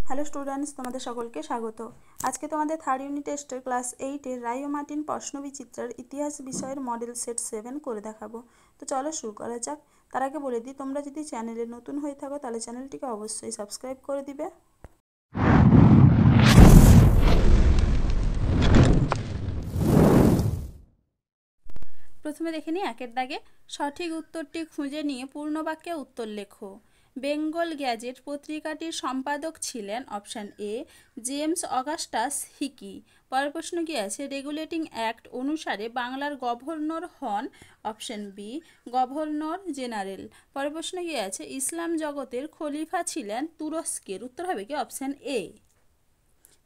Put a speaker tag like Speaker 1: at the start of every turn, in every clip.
Speaker 1: Hello students, তোমাদের সকলকে স্বাগত। আজকে তোমাদের থার্ড ইউনিট টেস্টের ক্লাস 8-এর রায় ও মার্টিন প্রশ্নবিচিত্রার ইতিহাস বিষয়ের মডেল সেট 7 করে দেখাবো। তো চলো শুরু করা যাক। তার আগে বলে দিই, তোমরা যদি চ্যানেলে নতুন হয়ে থাকো তাহলে চ্যানেলটিকে অবশ্যই সাবস্ক্রাইব করে দিবে। প্রথমে দেখে নিই একের দাগে সঠিক উত্তরটি খুঁজে নিয়ে পূর্ণ বাক্যে উত্তর লেখো। বেঙ্গল গ্যাজেট পত্রিকাটির সম্পাদক ছিলেন option A James Augustus Hicky. পরের প্রশ্ন কি আছে? রেগুলেটিং অ্যাক্ট অনুসারে বাংলার গভর্নর হন অপশান বি গভর্নর জেনারেল। পরের প্রশ্ন কি আছে? ইসলাম জগতের খলিফা ছিলেন তুরস্কের। উত্তর হবে কি অপশান এ।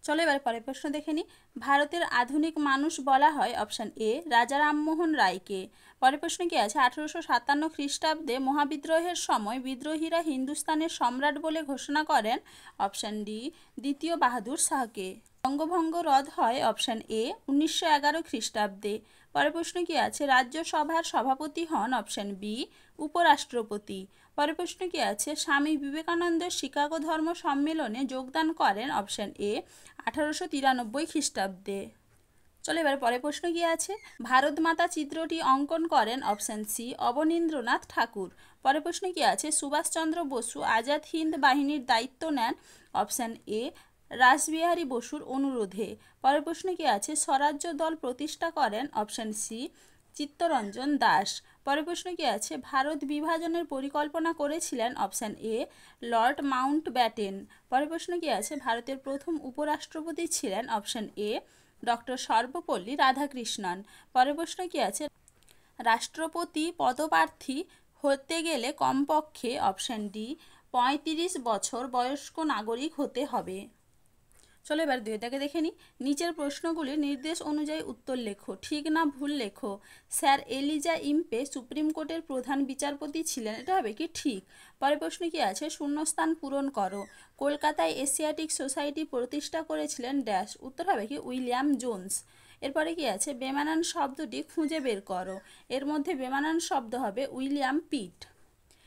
Speaker 1: চলো এবার পরের প্রশ্ন দেখে নিই। ভারতের আধুনিক মানুষ বলা হয় অপশান এ রাজা রামমোহন রায়কে। পরের প্রশ্ন কি আছে? 1857 খ্রিস্টাব্দে মহাবিদ্রোহের সময় বিদ্রোহীরা হিন্দুস্তানের সম্রাট বলে ঘোষণা করেন অপশান ডি দ্বিতীয় বাহাদুর শাহকে। বঙ্গভঙ্গ রদ হয় অপশান এ 1911 খ্রিস্টাব্দে। পরের প্রশ্ন কি আছে? রাজ্যসভার সভাপতি হন অপশান বি উপরাষ্ট্রপতি। পরের প্রশ্ন কি আছে? স্বামী বিবেকানন্দ শিকাগো ধর্ম সম্মেলনে যোগদান করেন অপশান এ 1893 খ্রিস্টাব্দে। চলো এবার পরের প্রশ্ন কি আছে? ভারত মাতা চিত্রটি অঙ্কন করেন অপশান সি অবনীন্দ্রনাথ ঠাকুর। পরের প্রশ্ন কি আছে? সুভাষচন্দ্র বসু আজাদ হিন্দ বাহিনীর দায়িত্ব নেন অপশান এ রাসবিহারী বসুর অনুরোধে। পরের প্রশ্ন কি আছে? স্বরাজ্য দল প্রতিষ্ঠা করেন অপশান সি চিত্তরঞ্জন দাস। পরের প্রশ্ন কি আছে? ভারত বিভাজনের পরিকল্পনা করেছিলেন option A Lord Mount Batten. পরের প্রশ্ন কি আছে? ভারতের প্রথম উপরাষ্ট্রপতি ছিলেন option a doctor Sarvepalli Radhakrishnan. পরের প্রশ্ন কি আছে? রাষ্ট্রপতি পদপ্রার্থী হতে গেলে কমপক্ষে অপশান ডি 35 বছর বয়স্ক নাগরিক হতে হবে। চলো এবার দুইটাকে দেখে নিই। নিচের প্রশ্নগুলির নির্দেশ অনুযায়ী উত্তর লেখো। ঠিক না ভুল লেখো। স্যার এলিজা ইম্পে সুপ্রিম কোর্টের প্রধান বিচারপতি ছিলেন। এটা হবে কি ঠিক। পরের প্রশ্ন কি আছে? শূন্যস্থান পূরণ করো। কলকাতায় এশিয়াটিক সোসাইটি প্রতিষ্ঠা করেছিলেন ড্যাশ। উত্তর হবে কি উইলিয়াম জোন্স। এরপরে কি আছে? বেমানান শব্দটি খুঁজে বের করো। এর মধ্যে বেমানান শব্দ হবে উইলিয়াম পিট।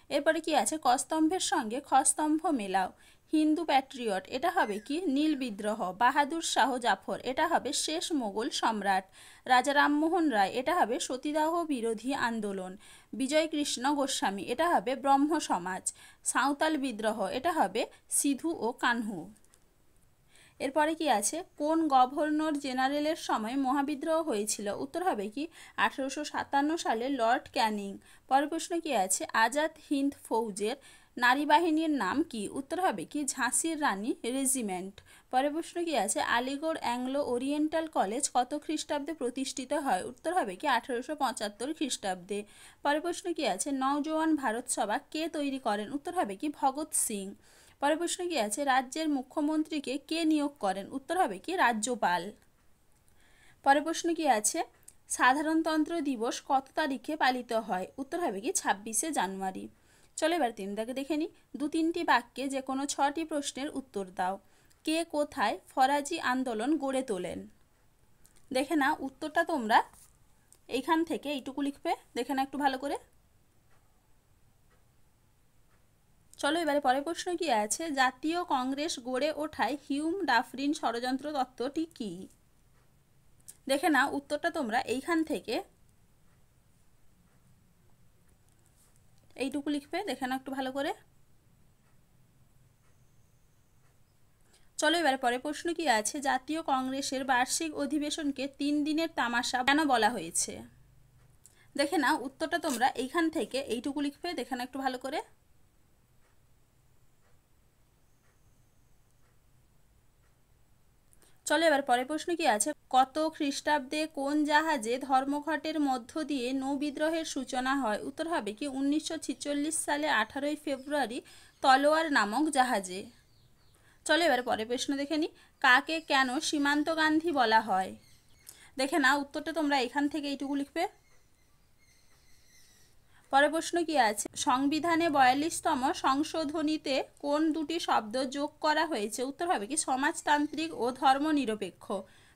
Speaker 1: এরপরে কি আছে? কস্তম্ভের সঙ্গে খস্তম্ভ মেলাও। হিন্দু প্যাট্রিয়ট এটা হবে কি নীল বিদ্রোহ। বাহাদুর শাহ জাফর এটা হবে শেষ মোগল সম্রাট। রাজা রামমোহন রায় এটা হবে সতীদাহ বিরোধী আন্দোলন। বিজয় কৃষ্ণ গোস্বামী এটা হবে ব্রহ্ম সমাজ। সাঁওতাল বিদ্রোহ এটা হবে সিধু ও কানহু। এরপরে কি আছে? কোন গভর্নর জেনারেলের সময় মহাবিদ্রোহ হয়েছিল? উত্তর হবে কি 1857 সালে লর্ড ক্যানিং। পরের প্রশ্ন কি আছে? আজাদ হিন্দ ফৌজের নারী বাহিনীর নাম কি? উত্তর হবে কি ঝাঁসির রানী রেজিমেন্ট। পরের প্রশ্ন কি আছে? আলিগড় অ্যাংলো ওরিয়েন্টাল কলেজ কত খ্রিস্টাব্দে প্রতিষ্ঠিত হয়? উত্তর হবে কি 1875 খ্রিস্টাব্দে। পরের প্রশ্ন কি আছে? নওজোয়ান ভারত সভা কে তৈরি করেন? উত্তর হবে কি ভগৎ সিং। পরের প্রশ্ন কি আছে? রাজ্যের মুখ্যমন্ত্রীকে কে নিয়োগ করেন? উত্তর হবে কি রাজ্যপাল। পরের প্রশ্ন কি আছে? সাধারণতন্ত্র দিবস কত তারিখে পালিত হয়? উত্তর হবে কি 26শে জানুয়ারি। চলো এবার তিনটাকে দেখে নিই। 2-3টি বাক্যে যে কোনো 6টি প্রশ্নের উত্তর দাও। কে কোথায় ফরাজি আন্দোলন গড়ে তোলেন? দেখে না উত্তরটা তোমরা এইখান থেকে এইটুকু লিখবে। দেখে না একটু ভালো করে। চলো এবারে পরের প্রশ্ন কি আছে? জাতীয় কংগ্রেস গড়ে ওঠায় হিউম ডাফরিন ষড়যন্ত্র তত্ত্বটি কি? দেখে না উত্তরটা তোমরা এইখান থেকে এইটুকু লিখবে। দেখে না একটু ভালো করে। চলো এবারে পরের প্রশ্ন কি আছে? জাতীয় কংগ্রেসের বার্ষিক অধিবেশনকে 3 দিনের তামাশা কেন বলা হয়েছে? দেখে না উত্তরটা তোমরা এইখান থেকে এইটুকু লিখবে। দেখে না একটু ভালো করে। চলো এবার পরের প্রশ্ন কি আছে? কত খ্রিস্টাব্দে কোন জাহাজে ধর্মঘটের মধ্য দিয়ে নৌবিদ্রোহের সূচনা হয়? উত্তর হবে কি 1946 সালে 18 ফেব্রুয়ারি তলোয়ার নামক জাহাজে। চলো এবার পরের প্রশ্ন দেখে নিই। কাকে কেন সীমান্ত গান্ধী বলা হয়? দেখে না উত্তরটা তোমরা এখান থেকে এইটুকু লিখবে। পরের প্রশ্ন কি আছে? সংবিধানে 42তম সংশোধনীতে কোন দুটি শব্দ যোগ করা হয়েছে? উত্তর হবে কি সমাজতান্ত্রিক ও ধর্মনিরপেক্ষ।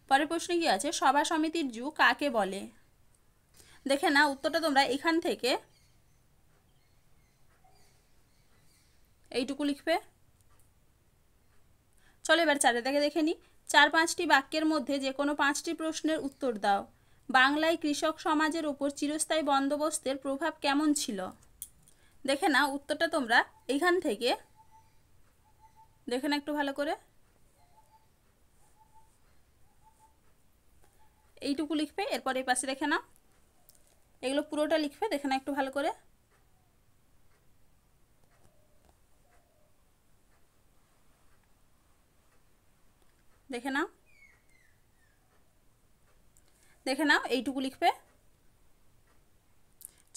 Speaker 1: পরের প্রশ্ন কি আছে? সভা সমিতির যুগ কাকে বলে? দেখে না উত্তরটা তোমরা এখান থেকে এইটুকু লিখবে। চলো এবার 4 দাগে দেখে নিই। 4-5টি বাক্যের মধ্যে যে কোনো 5টি প্রশ্নের উত্তর দাও। বাংলায় কৃষক সমাজের ওপর চিরস্থায়ী বন্দোবস্তের প্রভাব কেমন ছিল? দেখে নাও উত্তরটা তোমরা এইখান থেকে দেখে না একটু ভালো করে। এইটুকু লিখবে, এরপর এই পাশে দেখে নাও, এগুলো পুরোটা লিখবে, দেখে না একটু ভালো করে। দেখে নাও, দেখে নাও, এইটুকু লিখবে।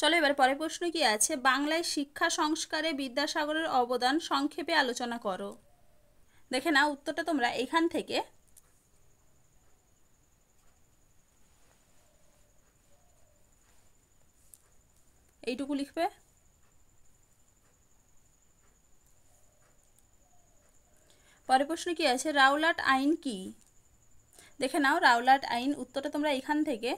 Speaker 1: চলো এবার পরের প্রশ্ন কি আছে, বাংলায় শিক্ষা সংস্কারে বিদ্যাসাগরের অবদান সংক্ষেপে আলোচনা করো। দেখে নাও উত্তরটা তোমরা এখান থেকে এইটুকু লিখবে। পরের প্রশ্ন কি আছে, রাওলাট আইন কি? দেখে নাও রাওলাট আইন, উত্তরটা তোমরা এখান থেকে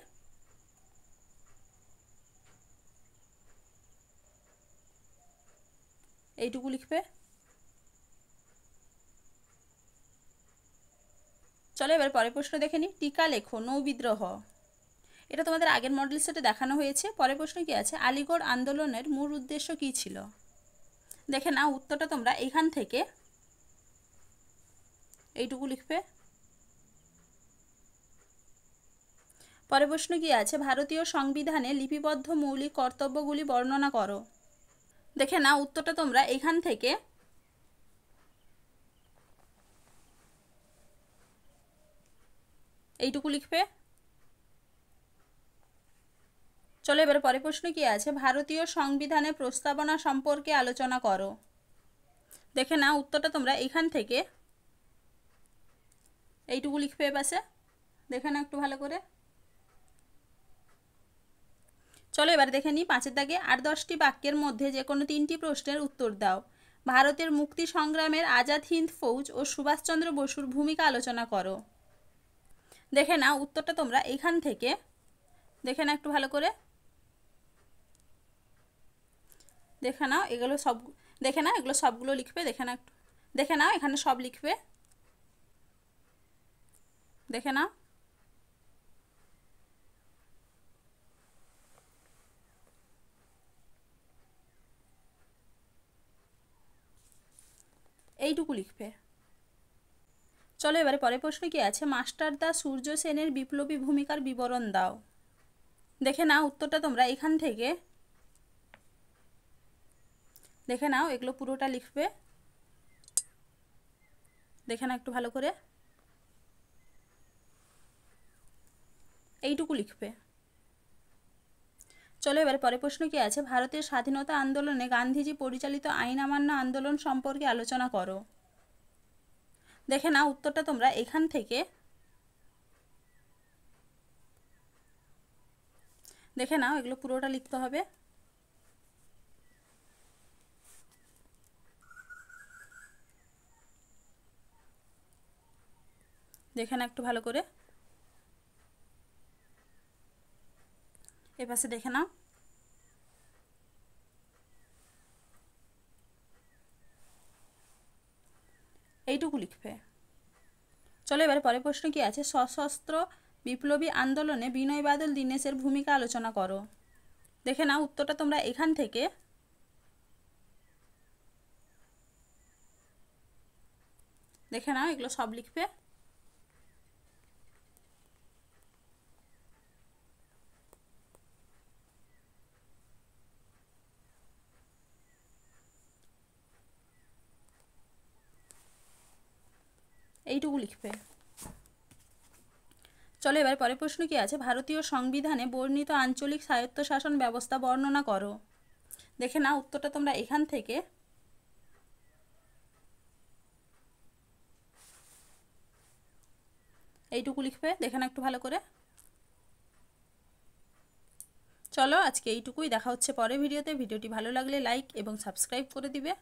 Speaker 1: এইটুকু লিখবে। চলো এবার পরের প্রশ্ন দেখে নিই, টিকা লেখো নৌ বিদ্রোহ। এটা তোমাদের আগের মডেল সেটে দেখানো হয়েছে। পরের প্রশ্ন কি আছে, আলিগড় আন্দোলনের মূল উদ্দেশ্য কি ছিল? দেখে নাও উত্তরটা তোমরা এখান থেকে এইটুকু লিখবে। পরের প্রশ্ন কি আছে, ভারতীয় সংবিধানে লিপিবদ্ধ মৌলিক কর্তব্যগুলি বর্ণনা করো। দেখে নাও উত্তরটা তোমরা এখান থেকে এইটুকু লিখবে। চলো এবার পরের প্রশ্ন কি আছে, ভারতীয় সংবিধানে প্রস্তাবনা সম্পর্কে আলোচনা করো। দেখে নাও উত্তরটা তোমরা এখান থেকে এইটুকু লিখবে পাশে, দেখে নাও একটু ভালো করে। চলো এবার দেখে নিই 5 দাগে, 8-10টি বাক্যের মধ্যে যে কোনো 3টি প্রশ্নের উত্তর দাও। ভারতের মুক্তি সংগ্রামের আজাদ হিন্দ ফৌজ ও সুভাষচন্দ্র বসুর ভূমিকা আলোচনা করো। দেখে নাও উত্তরটা তোমরা এখান থেকে দেখে নাও একটু ভালো করে। দেখে নাও এগুলো সব, দেখে নাও এগুলো সবগুলো লিখবে, দেখে নাও একটু, দেখে নাও এখানে সব লিখবে, দেখে নাও। এইটুকু লিখবে। চলো এবারে পরের প্রশ্ন কি আছে, মাস্টারদা সূর্য সেনের বিপ্লবী ভূমিকার বিবরণ দাও। দেখে নাও উত্তরটা তোমরা এখান থেকে দেখে নাও, এগুলো পুরোটা লিখবে, দেখে নাও একটু ভালো করে। এইটুকু লিখবে। চলো এবার পরের প্রশ্ন কি আছে, ভারতের স্বাধীনতা আন্দোলনে গান্ধীজি পরিচালিত আইন অমান্য আন্দোলন সম্পর্কে আলোচনা করো। দেখে নাও উত্তরটা তোমরা এখান থেকে দেখে নাও, এগুলো পুরোটা লিখতে হবে। দেখে নাও একটু ভালো করে, এপাশে দেখে নাও। এইটুকু লিখবে। চলো এবারে পরের প্রশ্ন কি আছে, সশস্ত্র বিপ্লবী আন্দোলনে বিনয় বাদল দীনেশের ভূমিকা আলোচনা করো। দেখে নাও উত্তরটা তোমরা এখান থেকে দেখে নাও, এগুলো সব লিখবে। এইটুকু লিখবে। চলো এবার পরের প্রশ্ন কি আছে, ভারতীয় সংবিধানে বর্ণিত আঞ্চলিক স্বায়ত্তশাসন ব্যবস্থা বর্ণনা করো। দেখে নাও উত্তরটা তোমরা এখান থেকে এইটুকু লিখবে, দেখে নাও একটু ভালো করে। চলো আজকে এইটুকুই, দেখা হচ্ছে পরের ভিডিওতে। ভিডিওটি ভালো লাগলে লাইক এবং সাবস্ক্রাইব করে দিবে।